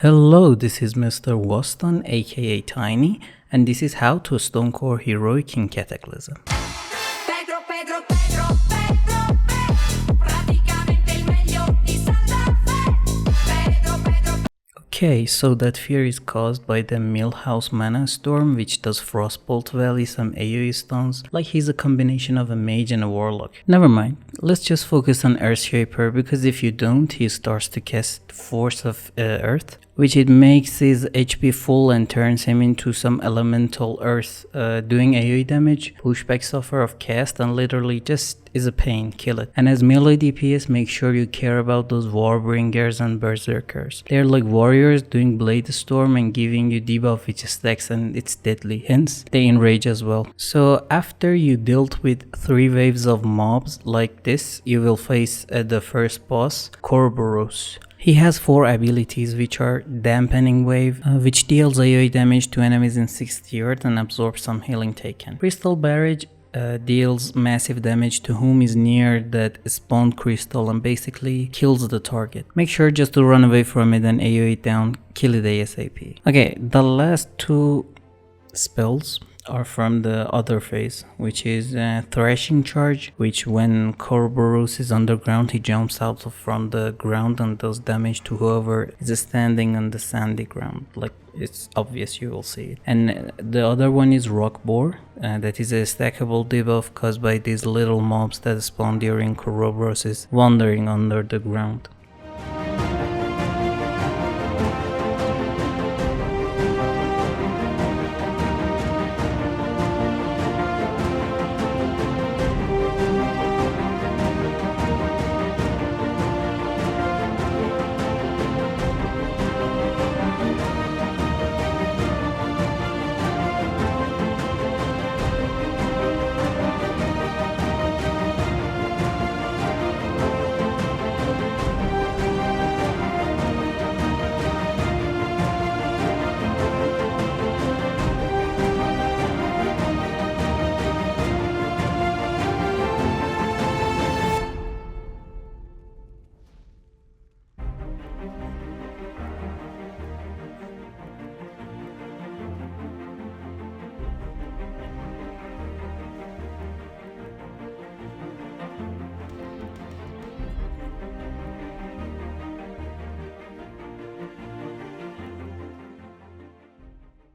Hello, this is Mr. Waston aka Tiny, and this is how to Stonecore heroic in Cataclysm. Okay, so that fear is caused by the Millhouse Mana Storm, which does Frostbolt Valley, some AoE stuns, like he's a combination of a mage and a warlock. Never mind, let's just focus on Earthshaper, because if you don't, he starts to cast Force of Earth, which it makes his HP full and turns him into some elemental earth, doing AoE damage, pushback suffer of cast, and literally just is a pain, kill it. And as melee DPS, make sure you care about those Warbringers and Berserkers. They're like warriors doing Blade Storm and giving you debuff which stacks and it's deadly, hence they enrage as well. So after you dealt with 3 waves of mobs like this, you will face the first boss, Corborus. He has 4 abilities, which are Dampening Wave, which deals AoE damage to enemies in 60 earth and absorbs some healing taken. Crystal Barrage deals massive damage to whom is near that spawned crystal and basically kills the target. Make sure just to run away from it and AoE it down, kill it ASAP. Okay, the last 2 spells are from the other phase, which is Thrashing Charge, which when Corborus is underground, he jumps out from the ground and does damage to whoever is standing on the sandy ground. Like, it's obvious, you will see it. And the other one is Rock Boar, that is a stackable debuff caused by these little mobs that spawn during Corborus is wandering under the ground.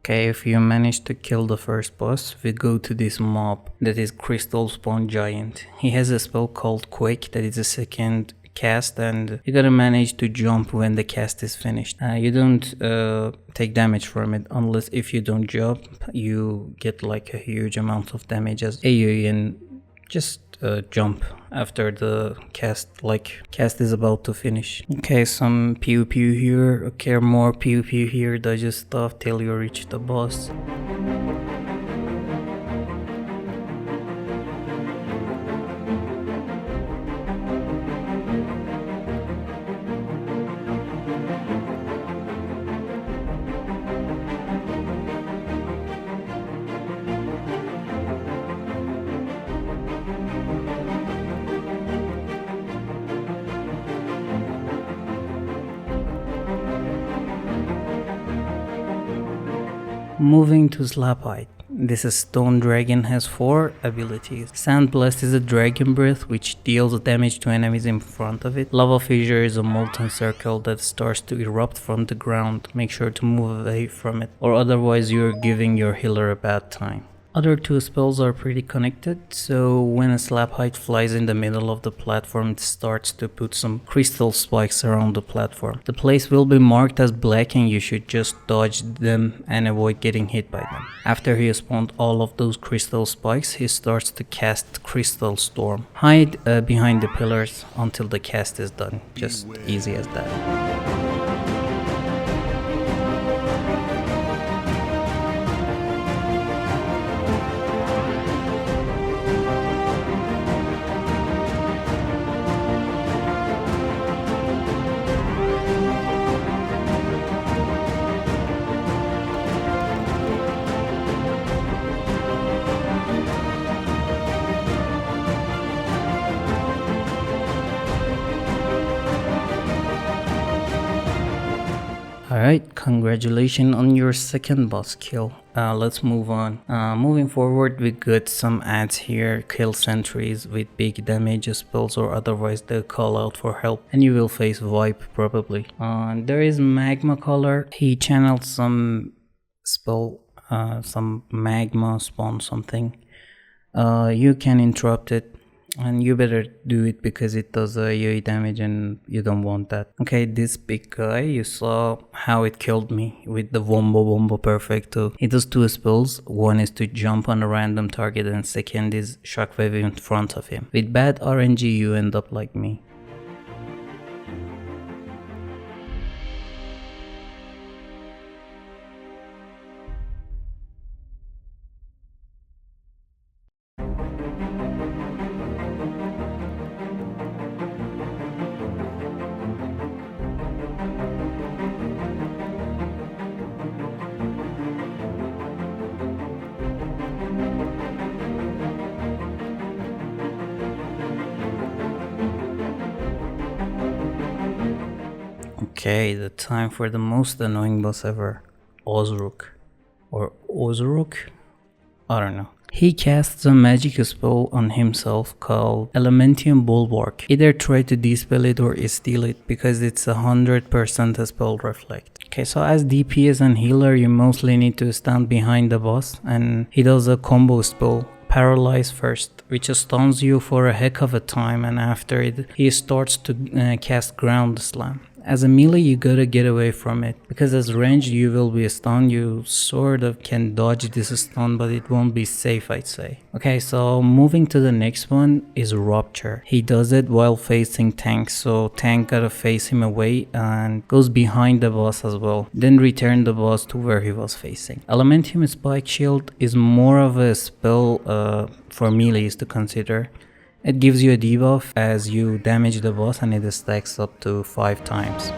Okay, if you manage to kill the first boss, we go to this mob that is Crystal Spawn Giant. He has a spell called Quake that is a second cast, and you gotta manage to jump when the cast is finished. You don't take damage from it unless if you don't jump, you get like a huge amount of damage as AoE, and just jump after the cast is about to finish. Okay, some pew pew here, okay, more pew pew here, dodge stuff till you reach the boss. Moving to Slabhide. This is Stone Dragon, has 4 abilities. Sand Blast is a dragon breath which deals damage to enemies in front of it. Lava Fissure is a molten circle that starts to erupt from the ground. Make sure to move away from it, or otherwise you're giving your healer a bad time. Other 2 spells are pretty connected, so when a Slabhide flies in the middle of the platform, it starts to put some crystal spikes around the platform. The place will be marked as black and you should just dodge them and avoid getting hit by them. After he has spawned all of those crystal spikes, he starts to cast Crystal Storm. Hide behind the pillars until the cast is done, just easy as that. Alright, congratulations on your second boss kill. Let's move on. Moving forward, we got some ads here. Kill sentries with big damage spells or otherwise they'll call out for help and you will face wipe probably. There is magma color. He channeled some spell, some magma spawn something. You can interrupt it. And you better do it because it does AoE damage and you don't want that. Okay, this big guy, you saw how it killed me with the Wombo Perfecto. It does two spells. One is to jump on a random target and second is shockwave in front of him. With bad RNG you end up like me. Okay, the time for the most annoying boss ever, Ozruk. Or Ozruk? I don't know. He casts a magic spell on himself called Elementium Bulwark. Either try to dispel it or steal it because it's 100% spell reflect. Okay, so as DPS and healer you mostly need to stand behind the boss and he does a combo spell. Paralyze first, which stuns you for a heck of a time, and after it he starts to cast ground slam. As a melee you gotta get away from it, because as ranged you will be stunned. You sort of can dodge this stun but it won't be safe, I'd say. Okay, so moving to the next one is Rupture. He does it while facing tank, so tank gotta face him away and goes behind the boss as well, then return the boss to where he was facing. Elementium Spike Shield is more of a spell for melees to consider. It gives you a debuff as you damage the boss and it stacks up to 5 times.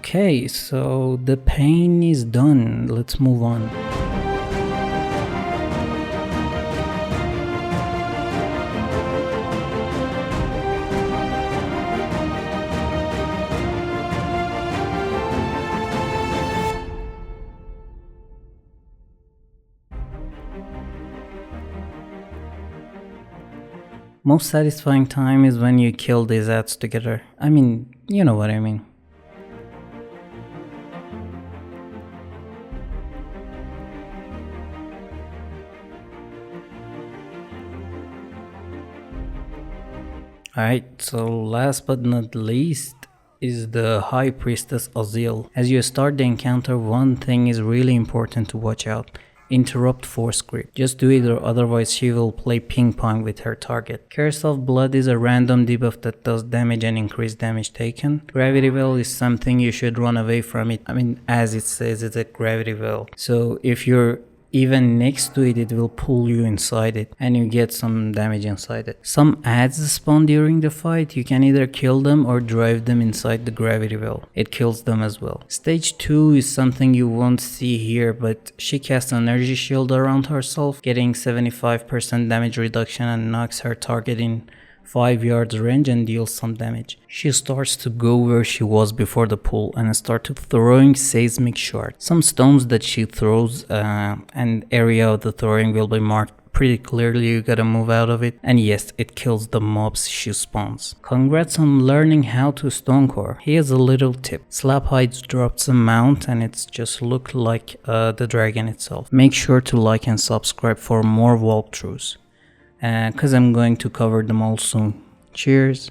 Okay, so the pain is done. Let's move on. Most satisfying time is when you kill these ads together. I mean, you know what I mean. Alright, so last but not least is the High Priestess Azil. As you start the encounter, one thing is really important to watch out. Interrupt force grip. Just do it or otherwise she will play ping pong with her target. Curse of Blood is a random debuff that does damage and increase damage taken. Gravity Well is something you should run away from it. I mean, as it says, it's a gravity well. So if you're even next to it, it will pull you inside it and you get some damage inside it. Some ads spawn during the fight. You can either kill them or drive them inside the gravity well. It kills them as well. Stage 2 is something you won't see here, but she casts an energy shield around herself, getting 75% damage reduction and knocks her target in 5 yards range and deals some damage. She starts to go where she was before the pull and start to throwing seismic shards. Some stones that she throws and area of the throwing will be marked pretty clearly. You gotta move out of it, and yes, it kills the mobs she spawns. Congrats on learning how to Stonecore. Here's a little tip. Slabhide drops a mount and it's just look like the dragon itself. Make sure to like and subscribe for more walkthroughs, because I'm going to cover them all soon. Cheers.